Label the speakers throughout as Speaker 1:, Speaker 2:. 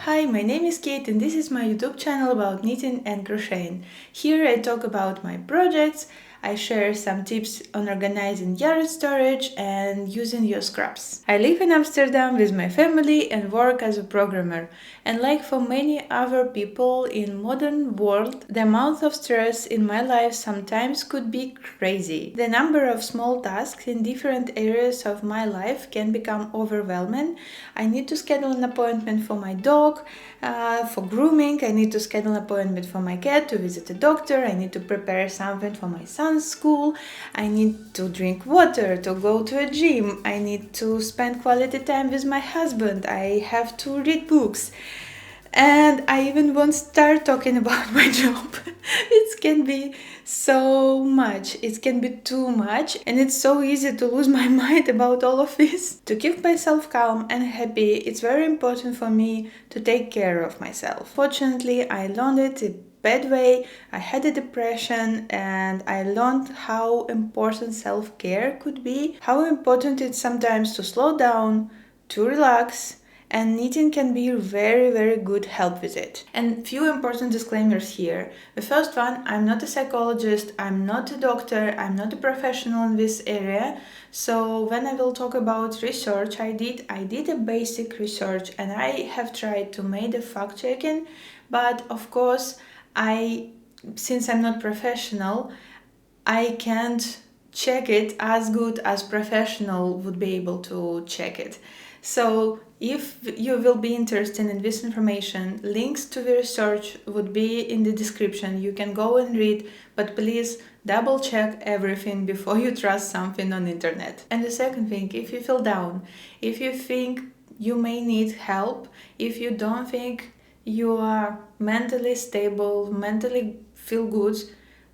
Speaker 1: Hi, my name is Kate and this is my YouTube channel about knitting and crocheting. Here I talk about my projects, I share some tips on organizing yard storage and using your scraps. I live in Amsterdam with my family and work as a programmer. And like for many other people in modern world, the amount of stress in my life sometimes could be crazy. The number of small tasks in different areas of my life can become overwhelming. I need to schedule an appointment for my dog, for grooming. I need to schedule an appointment for my cat to visit a doctor. I need to prepare something for my son's school. I need to drink water, to go to a gym. I need to spend quality time with my husband. I have to read books. And I even won't start talking about my job. It can be so much. It can be too much. And it's so easy to lose my mind about all of this. To keep myself calm and happy, it's very important for me to take care of myself. Fortunately, I learned it a bad way. I had a depression and I learned how important self-care could be, how important it's sometimes to slow down, to relax, and knitting can be very good help with it. And few important disclaimers here. The first one, I'm not a psychologist, I'm not a doctor, I'm not a professional in this area. So when I will talk about research, I did a basic research and I have tried to make a fact checking, but of course since I'm not professional, I can't check it as good as professional would be able to check it. So if you will be interested in this information, links to the research would be in the description. You can go and read, but please double check everything before you trust something on internet. And the second thing, if you feel down, if you think you may need help, if you don't think you are mentally stable, mentally feel good,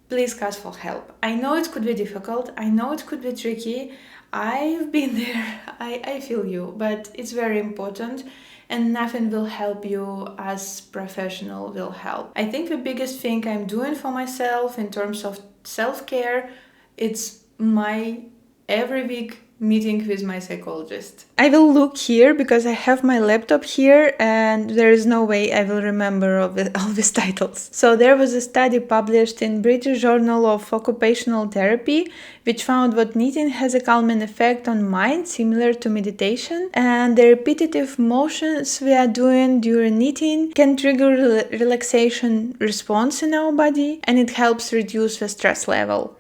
Speaker 1: please ask for help. I know it could be difficult, I know it could be tricky, I've been there, I feel you, but it's very important and nothing will help you as professional will help. I think the biggest thing I'm doing for myself in terms of self-care, it's my every week meeting with my psychologist. I will look here because I have my laptop here and there is no way I will remember all these titles. So there was a study published in British Journal of Occupational Therapy which found that knitting has a calming effect on mind similar to meditation, and the repetitive motions we are doing during knitting can trigger relaxation response in our body and it helps reduce the stress level.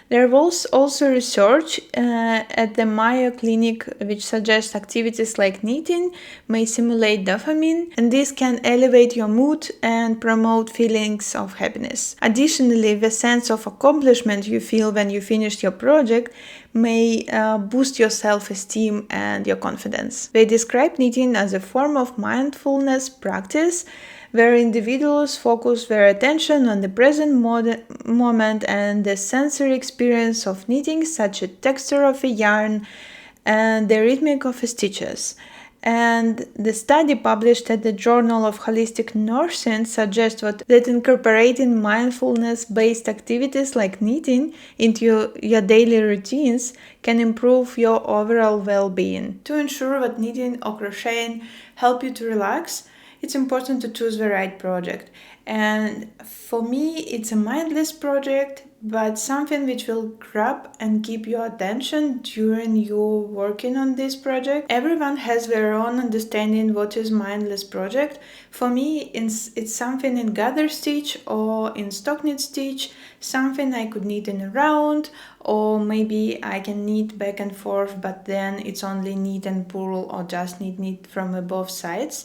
Speaker 1: There was also research at the Mayo Clinic which suggests activities like knitting may simulate dopamine, and this can elevate your mood and promote feelings of happiness. Additionally, the sense of accomplishment you feel when you finish your project may boost your self-esteem and your confidence. They describe knitting as a form of mindfulness practice where individuals focus their attention on the present moment and the sensory experience of knitting, such as the texture of a yarn and the rhythmic of stitches. And the study published at the Journal of Holistic Nursing suggests that incorporating mindfulness-based activities like knitting into your daily routines can improve your overall well-being. To ensure that knitting or crocheting help you to relax, it's important to choose the right project. And for me, it's a mindless project, but something which will grab and keep your attention during you working on this project. Everyone has their own understanding what is mindless project. For me, it's something in gather stitch or in stock knit stitch, something I could knit in a round, or maybe I can knit back and forth, but then it's only knit and purl or just knit from both sides.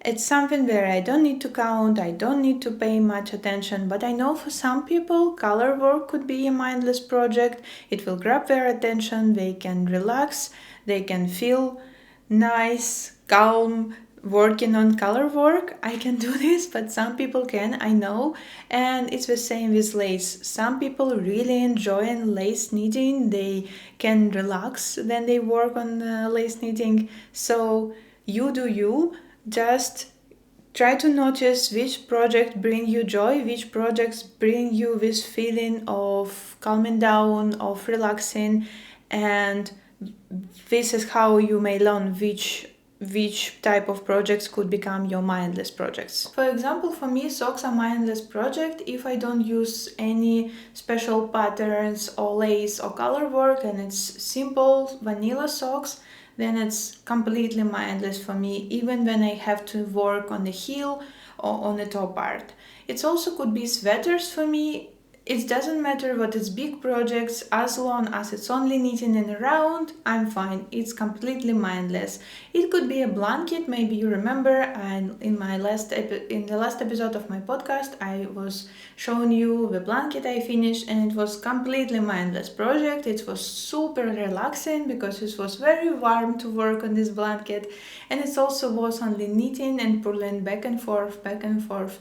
Speaker 1: It's something where I don't need to count, I don't need to pay much attention, but I know for some people color work could be a mindless project. It will grab their attention, they can relax, they can feel nice, calm, working on color work. I can do this, but some people can, I know. And it's the same with lace. Some people really enjoy lace knitting, they can relax when they work on lace knitting. So you do you. Just try to notice which project bring you joy, which projects bring you this feeling of calming down, of relaxing, and this is how you may learn which which type of projects could become your mindless projects. For example, for me, socks are mindless project if I don't use any special patterns or lace or color work and it's simple vanilla socks, then it's completely mindless for me, even when I have to work on the heel or on the top part. It also could be sweaters for me. It doesn't matter what it's big projects, as long as it's only knitting and around, I'm fine. It's completely mindless. It could be a blanket, maybe you remember, and in the last episode of my podcast, I was showing you the blanket I finished, and it was completely mindless project. It was super relaxing because it was very warm to work on this blanket, and it also was only knitting and pulling back and forth,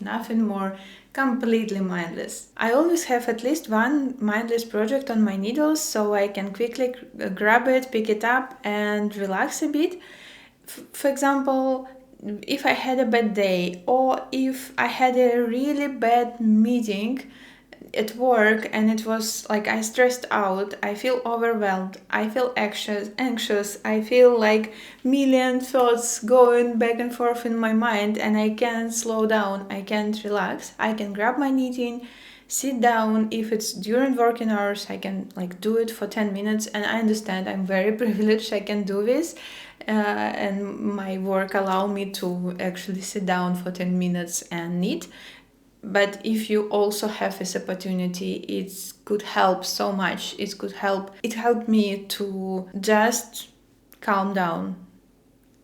Speaker 1: nothing more. Completely mindless. I always have at least one mindless project on my needles so I can quickly grab it, pick it up and relax a bit. For example, if I had a bad day or if I had a really bad meeting at work and it was like I stressed out, I feel overwhelmed, I feel anxious, I feel like million thoughts going back and forth in my mind and I can't slow down, I can't relax, I can grab my knitting, sit down. If it's during working hours, I can do it for 10 minutes, and I understand I'm very privileged I can do this, and my work allow me to actually sit down for 10 minutes and knit. But if you also have this opportunity, it could help so much. It helped me to just calm down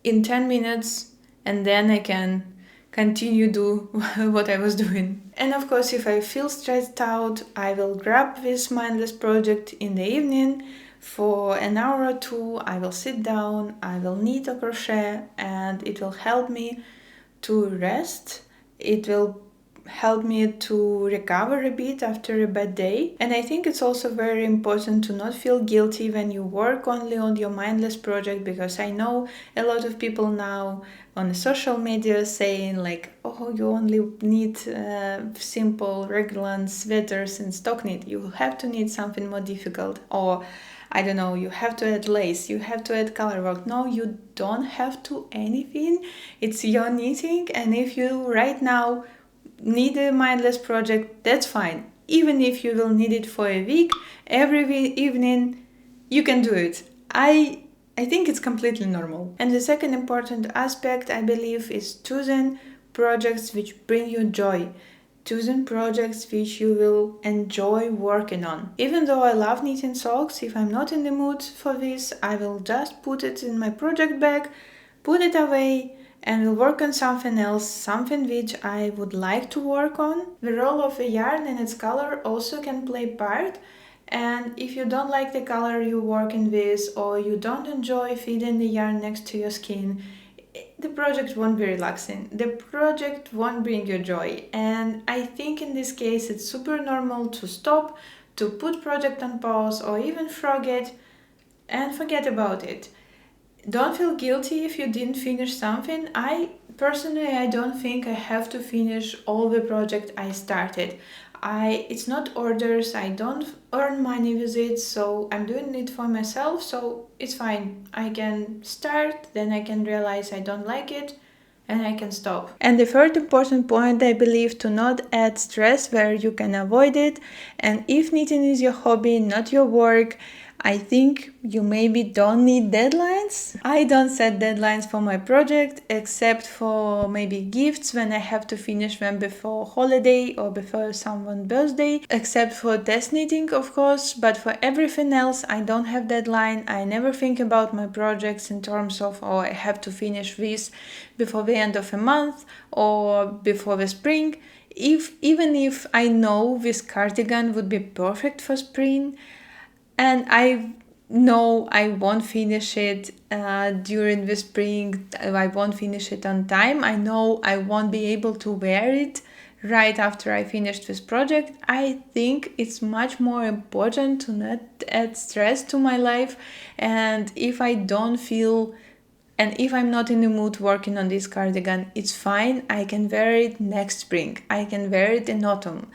Speaker 1: in 10 minutes, and then I can continue do what I was doing. And of course, if I feel stressed out, I will grab this mindless project in the evening. For an hour or two, I will sit down, I will knit or crochet, and it will help me to rest. It will help me to recover a bit after a bad day. And I think it's also very important to not feel guilty when you work only on your mindless project, because I know a lot of people now on social media saying oh, you only need simple raglan sweaters and stock knit, you have to knit something more difficult, or I don't know, you have to add lace, you have to add color work. No, you don't have to anything. It's your knitting, and if you right now need a mindless project, that's fine. Even if you will need it for a week, every evening, you can do it. I think it's completely normal. And the second important aspect, I believe, is choosing projects which bring you joy. Choosing projects which you will enjoy working on. Even though I love knitting socks, if I'm not in the mood for this, I will just put it in my project bag, put it away, and will work on something else, something which I would like to work on. The role of the yarn and its color also can play part. And if you don't like the color you're working with, or you don't enjoy feeding the yarn next to your skin, the project won't be relaxing. The project won't bring you joy. And I think in this case it's super normal to stop, to put project on pause, or even forget about it. Don't feel guilty if you didn't finish something. I don't think I have to finish all the project I started. It's not orders, I don't earn money with it, so I'm doing it for myself, so it's fine. I can start, then I can realize I don't like it, and I can stop. And the third important point, I believe, to not add stress where you can avoid it. And if knitting is your hobby, not your work, I think you maybe don't need deadlines. I don't set deadlines for my project, except for maybe gifts when I have to finish them before holiday or before someone's birthday, except for test knitting, of course. But for everything else, I don't have deadline. I never think about my projects in terms of, oh, I have to finish this before the end of a month or before the spring. Even if I know this cardigan would be perfect for spring, and I know I won't finish it during the spring, I won't finish it on time, I know I won't be able to wear it right after I finish this project, I think it's much more important to not add stress to my life. And if I don't feel, and if I'm not in the mood working on this cardigan, it's fine, I can wear it next spring, I can wear it in autumn.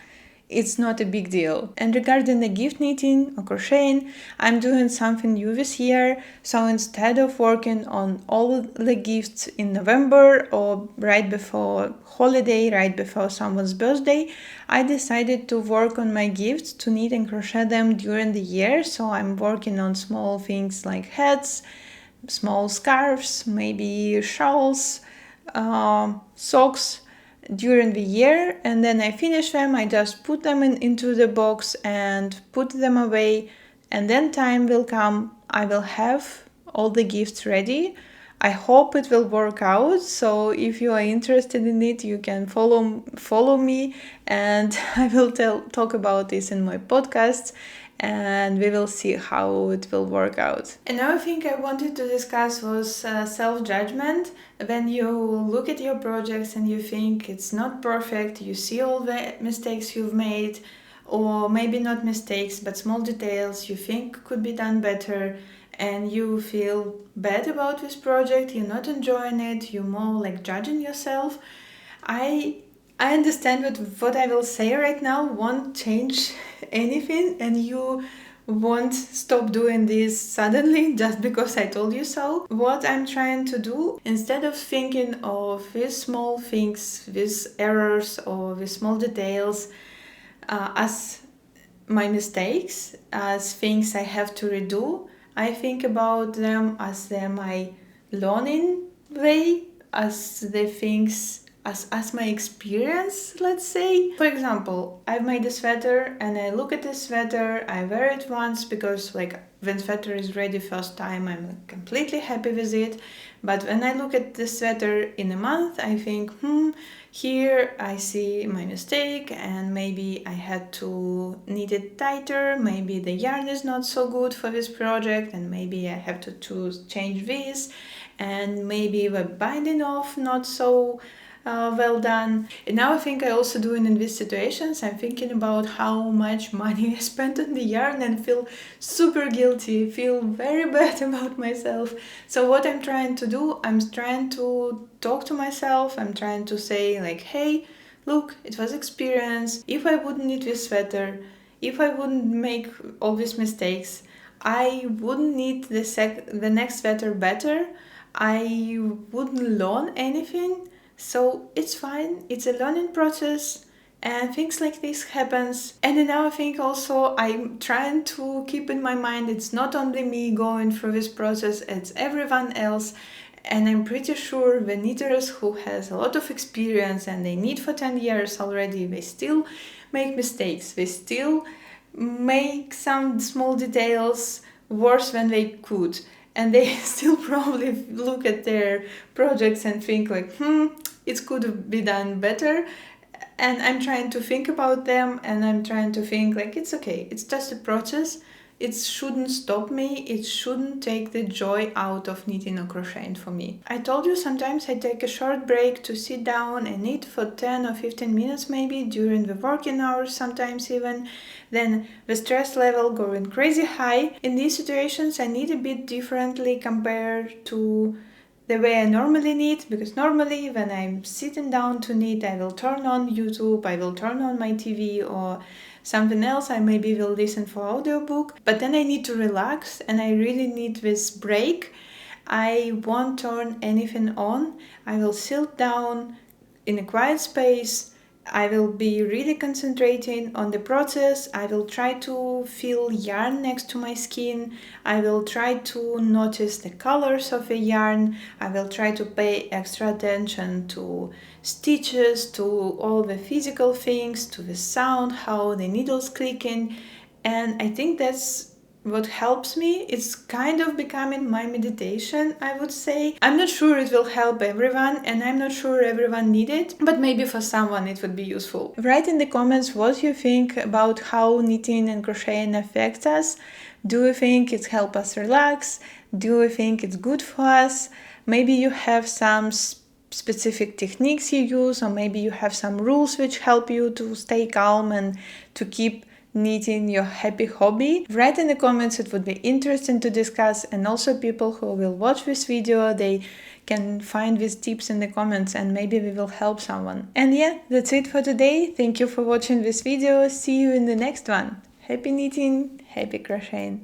Speaker 1: it's not a big deal. And regarding the gift knitting or crocheting, I'm doing something new this year. So instead of working on all the gifts in November or right before holiday, right before someone's birthday, I decided to work on my gifts, to knit and crochet them during the year. So I'm working on small things like hats, small scarves, maybe shawls, socks during the year, and then I finish them. I just put them into the box and put them away, and then time will come. I will have all the gifts ready. I hope it will work out. So if you are interested in it, you can follow me, and I will talk about this in my podcasts, and we will see how it will work out. Another thing I wanted to discuss was self-judgment. When you look at your projects and you think it's not perfect, you see all the mistakes you've made, or maybe not mistakes, but small details you think could be done better, and you feel bad about this project, you're not enjoying it, you're more like judging yourself. I understand what I will say right now won't change anything, and you won't stop doing this suddenly just because I told you so. What I'm trying to do, instead of thinking of these small things, these errors or these small details as my mistakes, as things I have to redo, I think about them as my learning way, as the things as my experience, let's say. For example, I've made a sweater and I look at the sweater, I wear it once because like when sweater is ready first time, I'm completely happy with it. But when I look at the sweater in a month, I think, here I see my mistake, and maybe I had to knit it tighter, maybe the yarn is not so good for this project, and maybe I have to change this, and maybe the binding off not so well done. And now I think I also doing in these situations, I'm thinking about how much money I spent on the yarn and feel super guilty, feel very bad about myself. So what I'm trying to do, I'm trying to talk to myself, I'm trying to say like, hey, look, it was experience. If I wouldn't knit this sweater, if I wouldn't make all these mistakes, I wouldn't knit the next sweater better. I wouldn't learn anything. So it's fine, it's a learning process, and things like this happens. And another thing also, I'm trying to keep in my mind, it's not only me going through this process, it's everyone else. And I'm pretty sure the knitters who has a lot of experience and they knit for 10 years already, they still make mistakes, they still make some small details worse than they could. And they still probably look at their projects and think like, it could be done better. And I'm trying to think about them, and I'm trying to think like, it's okay, it's just a process. It shouldn't stop me, it shouldn't take the joy out of knitting or crocheting for me. I told you sometimes I take a short break to sit down and knit for 10 or 15 minutes maybe during the working hours, sometimes even. Then the stress level going crazy high. In these situations I knit a bit differently compared to the way I normally knit, because normally when I'm sitting down to knit, I will turn on YouTube, I will turn on my TV or something else, I maybe will listen for audiobook, but then I need to relax and I really need this break. I won't turn anything on, I will sit down in a quiet space, I will be really concentrating on the process. I will try to feel yarn next to my skin. I will try to notice the colors of the yarn. I will try to pay extra attention to stitches, to all the physical things, to the sound, how the needle's clicking. And I think that's what helps me. It's kind of becoming my meditation, I would say. I'm not sure it will help everyone, and I'm not sure everyone needs it, but maybe for someone it would be useful. Write in the comments what you think about how knitting and crocheting affects us. Do you think it helps us relax? Do you think it's good for us? Maybe you have some specific techniques you use, or maybe you have some rules which help you to stay calm and to keep knitting your happy hobby? Write in the comments, it would be interesting to discuss, and also people who will watch this video, they can find these tips in the comments and maybe we will help someone. And yeah, that's it for today. Thank you for watching this video. See you in the next one. Happy knitting, happy crocheting.